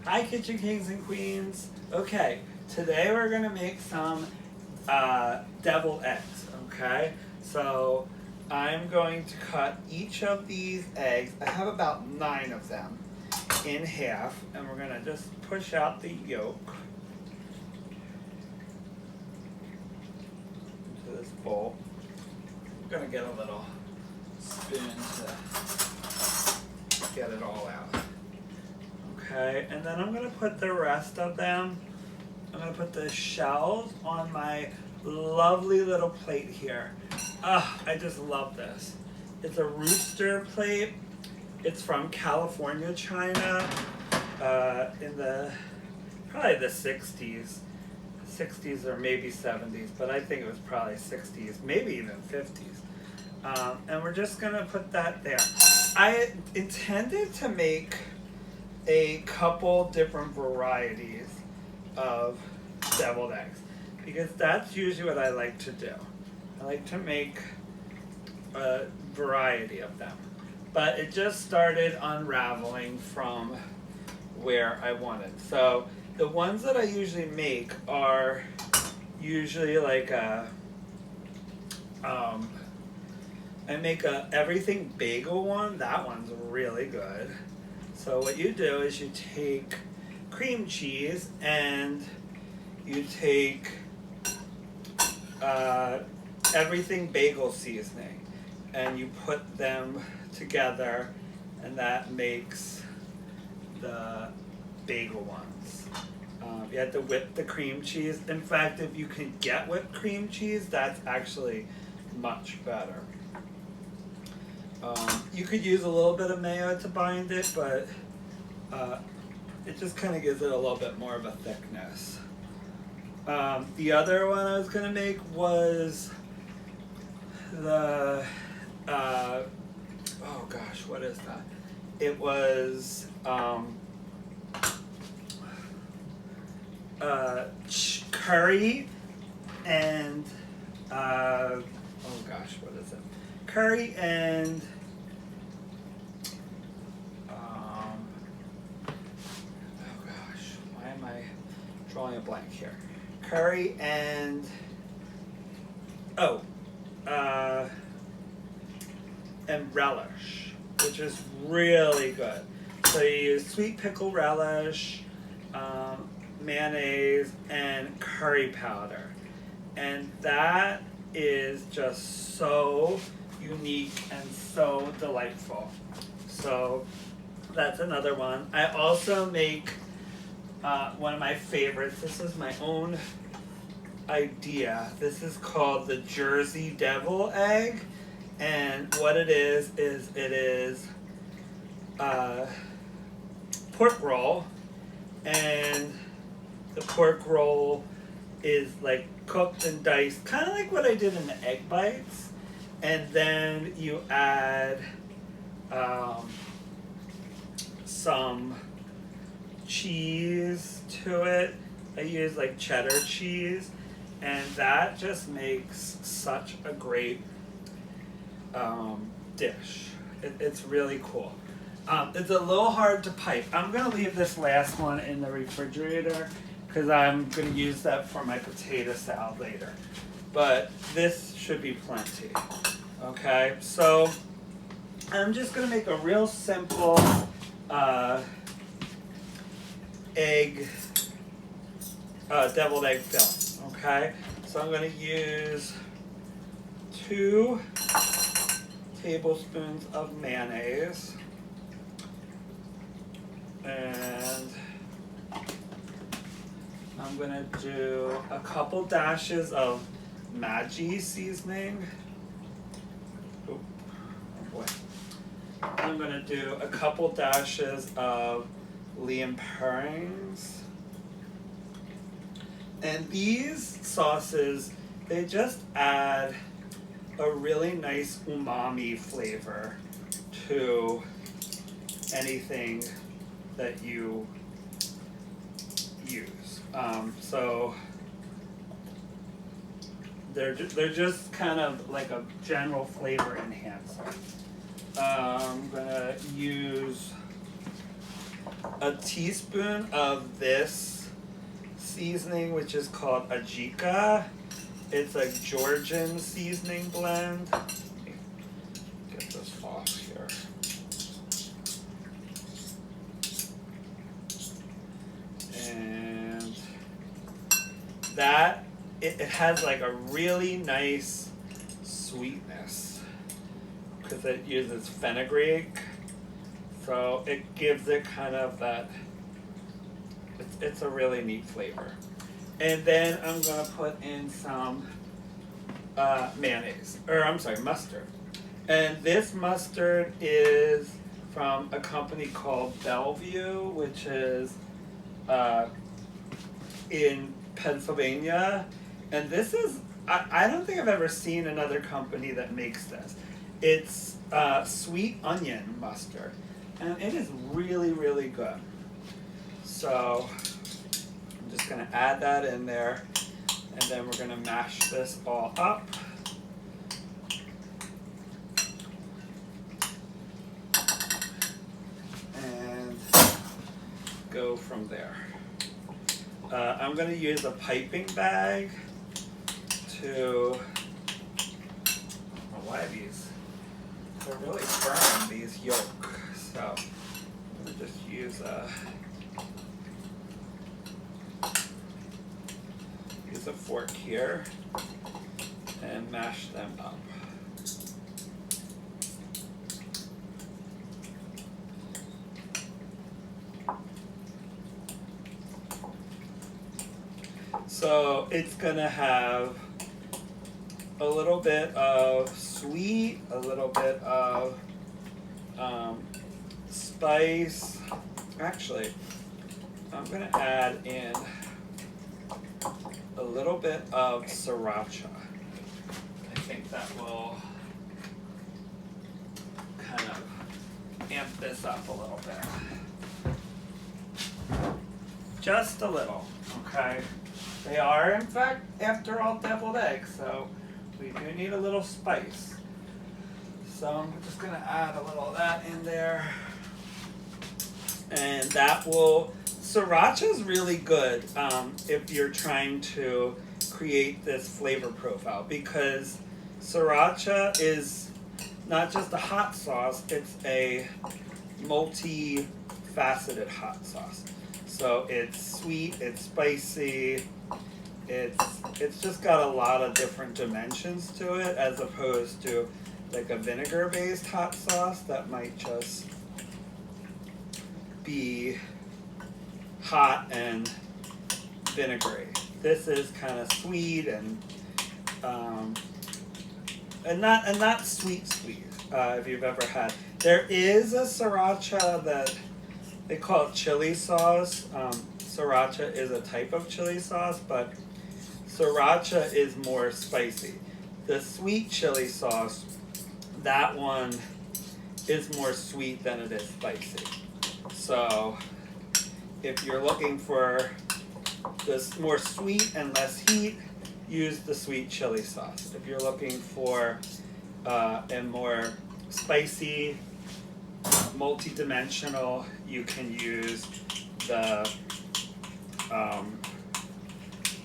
Hi Kitchen Kings and Queens. Okay, today we're gonna make some deviled eggs, okay? So I'm going to cut each of these eggs, I have about 9 of them, in half, and we're gonna just push out the yolk into this bowl. I'm gonna get a little spoon to get it all out. Okay, and then I'm gonna put the rest of them, I'm gonna put the shells on my lovely little plate here. I just love this. It's a rooster plate. It's from California, China, in probably the 60s or maybe 70s, but I think it was probably 60s, maybe even 50s. And we're just gonna put that there. I intended to make a couple different varieties of deviled eggs because that's usually what I like to do. I like to make a variety of them, but it just started unraveling from where I wanted. So the ones that I usually make are usually like I make a everything bagel one. That one's really good. So what you do is you take cream cheese and you take everything bagel seasoning and you put them together and that makes the bagel ones. You have to whip the cream cheese. In fact, if you can get whipped cream cheese, that's actually much better. You could use a little bit of mayo to bind it, but it just kind of gives it a little bit more of a thickness. The other one I was going to make was the, oh gosh, what is that? It was curry and, oh gosh, what is it? Curry and oh gosh, why am I drawing a blank here? Curry and and relish, which is really good. So you use sweet pickle relish, mayonnaise, and curry powder, and that is just so unique and so delightful. So that's another one. I also make one of my favorites. This is my own idea. This is called the Jersey Devil Egg, and what it is it is pork roll, and the pork roll is like cooked and diced, kind of like what I did in the egg bites, and then you add some cheese to it. I use like cheddar cheese, and that just makes such a great dish. It's really cool. It's a little hard to pipe. I'm gonna leave this last one in the refrigerator because I'm gonna use that for my potato salad later. But this should be plenty. Okay, so I'm just gonna make a real simple deviled egg filling. Okay, so I'm gonna use 2 tablespoons of mayonnaise, and I'm gonna do a couple dashes of Maggi seasoning. Oh boy. I'm gonna do a couple dashes of Liam Perrings. And these sauces, they just add a really nice umami flavor to anything that you use. So they're just kind of like a general flavor enhancer. I'm gonna use a teaspoon of this seasoning, which is called Ajika. It's a Georgian seasoning blend. Let me get this off here. And that, it has like a really nice sweetness because it uses fenugreek. So it gives it kind of that, it's a really neat flavor. And then I'm gonna put in some mayonnaise, or I'm sorry, mustard. And this mustard is from a company called Bellevue, which is in Pennsylvania. And this is, I don't think I've ever seen another company that makes this. It's sweet onion mustard. And it is really, really good. So I'm just gonna add that in there, and then we're gonna mash this all up. And go from there. I'm gonna use a piping bag to, why are these? They're really firm, these yolk. So I'm gonna just use a fork here and mash them up. So it's gonna have a little bit of sweet, a little bit of spice. Actually, I'm gonna add in a little bit of sriracha. I think that will kind of amp this up a little bit. Just a little, okay? They are, in fact, after all, deviled eggs, so we do need a little spice. So I'm just gonna add a little of that in there. And that will, sriracha is really good if you're trying to create this flavor profile, because sriracha is not just a hot sauce, it's a multi-faceted hot sauce. So it's sweet, it's spicy, it's just got a lot of different dimensions to it, as opposed to like a vinegar-based hot sauce that might just be hot and vinegary. This is kind of sweet and not sweet. If you've ever had, there is a sriracha that they call it chili sauce. Sriracha is a type of chili sauce, but sriracha is more spicy. The sweet chili sauce, that one is more sweet than it is spicy. So if you're looking for this more sweet and less heat, use the sweet chili sauce. If you're looking for a more spicy, multi-dimensional, you can use the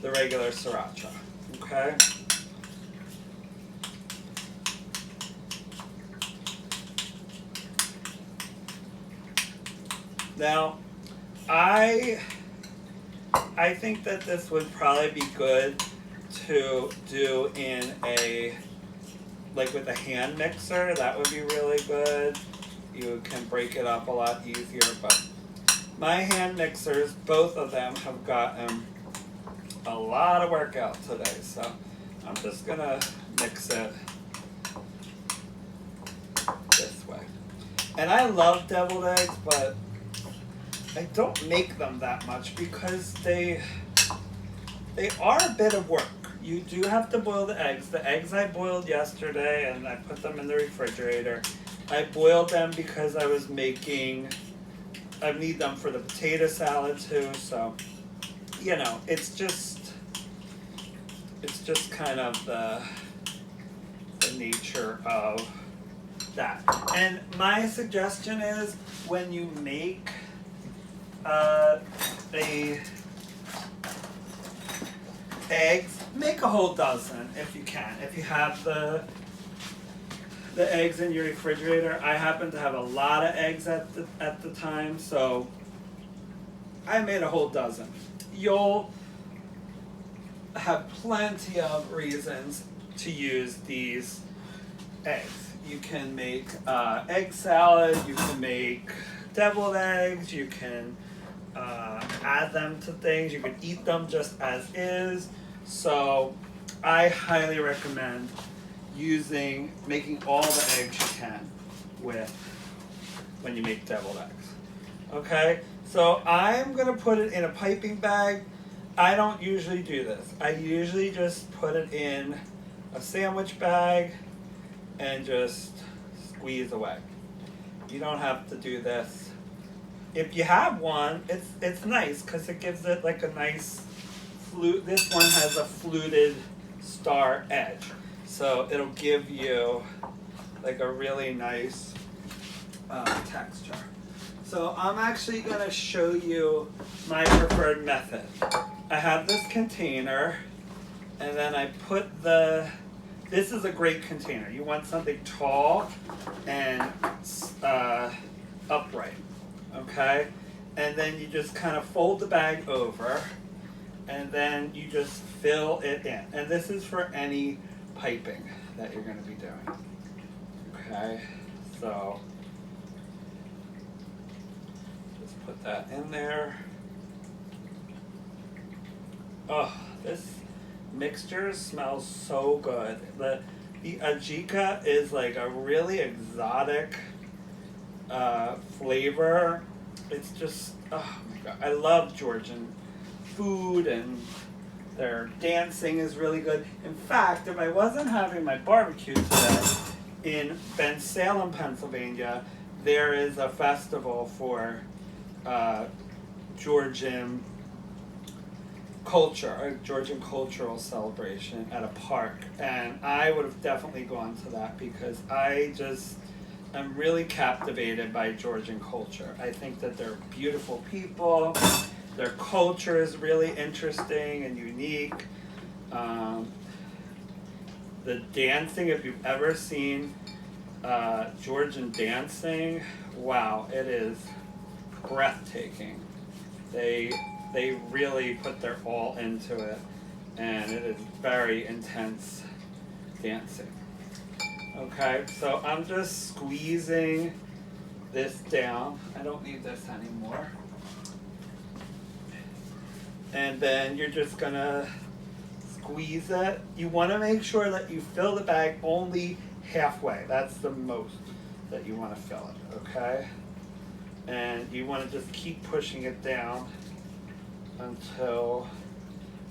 regular sriracha. Okay. Now, I think that this would probably be good to do in like with a hand mixer. That would be really good. You can break it up a lot easier, but my hand mixers, both of them, have gotten a lot of work out today, so I'm just gonna mix it this way. And I love deviled eggs, but I don't make them that much because they are a bit of work. You do have to boil the eggs. The eggs I boiled yesterday and I put them in the refrigerator. I boiled them because I was making, I need them for the potato salad too, so, you know, it's just kind of the nature of that. And my suggestion is, when you make a eggs, make a whole dozen if you can. If you have the eggs in your refrigerator, I happen to have a lot of eggs at the time, so I made a whole dozen. You'll have plenty of reasons to use these eggs. You can make egg salad, you can make deviled eggs, you can add them to things, you can eat them just as is. So I highly recommend making all the eggs you can when you make deviled eggs. Okay, so I'm gonna put it in a piping bag. I don't usually do this. I usually just put it in a sandwich bag and just squeeze away. You don't have to do this. If you have one, it's nice because it gives it like a nice flute. This one has a fluted star edge, so it'll give you like a really nice texture. So I'm actually going to show you my preferred method. I have this container, and then I put this is a great container. You want something tall and upright, okay? And then you just kind of fold the bag over, and then you just fill it in. And this is for any piping that you're going to be doing, okay? So just put that in there. Oh, this mixture smells so good. The Ajika is like a really exotic flavor. It's just, oh my God. I love Georgian food, and their dancing is really good. In fact, if I wasn't having my barbecue today, in Bensalem, Pennsylvania, there is a festival for Georgian culture, a Georgian cultural celebration at a park, and I would have definitely gone to that because I'm really captivated by Georgian culture. I think that they're beautiful people. Their culture is really interesting and unique. The dancing, if you've ever seen Georgian dancing, wow, it is breathtaking. They really put their all into it, and it is very intense dancing. Okay, so I'm just squeezing this down. I don't need this anymore. And then you're just gonna squeeze it. You wanna make sure that you fill the bag only halfway. That's the most that you wanna fill it, okay? And you wanna just keep pushing it down until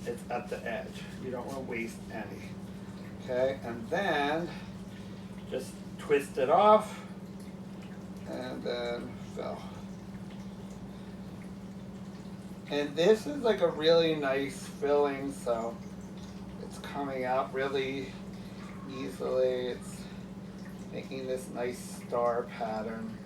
it's at the edge. You don't want to waste any. Okay, and then just twist it off and then fill. And this is like a really nice filling, so it's coming out really easily. It's making this nice star pattern.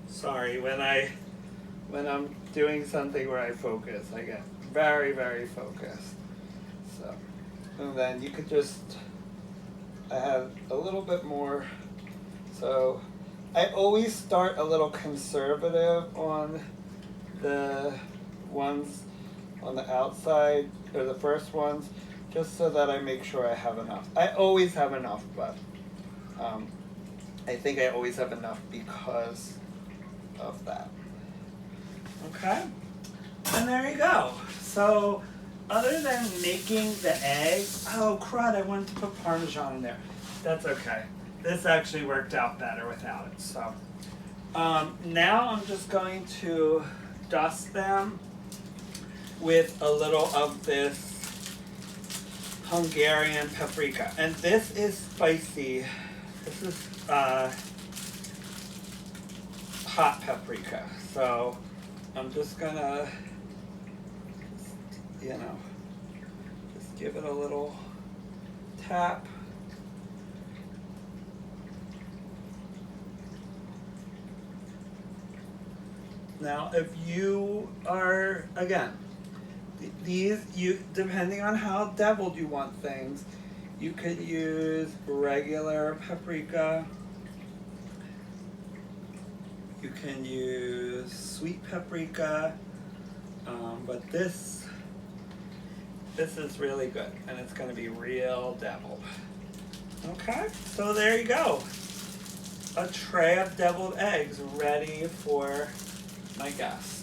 Sorry, when I'm doing something where I focus, I get very, very focused. So, and then you could I have a little bit more. So, I always start a little conservative on the ones on the outside, or the first ones, just so that I make sure I have enough. I always have enough, but I think I always have enough because of that. Okay, and there you go. So other than making the eggs, oh crud, I wanted to put Parmesan in there. That's okay. This actually worked out better without it. So now I'm just going to dust them with a little of this Hungarian paprika. And this is spicy. This is hot paprika. So I'm just gonna, you know, just give it a little tap. Now, if you are, again, these, depending on how deviled you want things, you could use regular paprika. You can use sweet paprika, but this is really good, and it's going to be real deviled. Okay, so there you go. A tray of deviled eggs ready for my guest.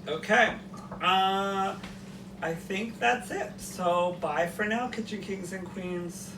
Okay, I think that's it. So bye for now, Kitchen Kings and Queens.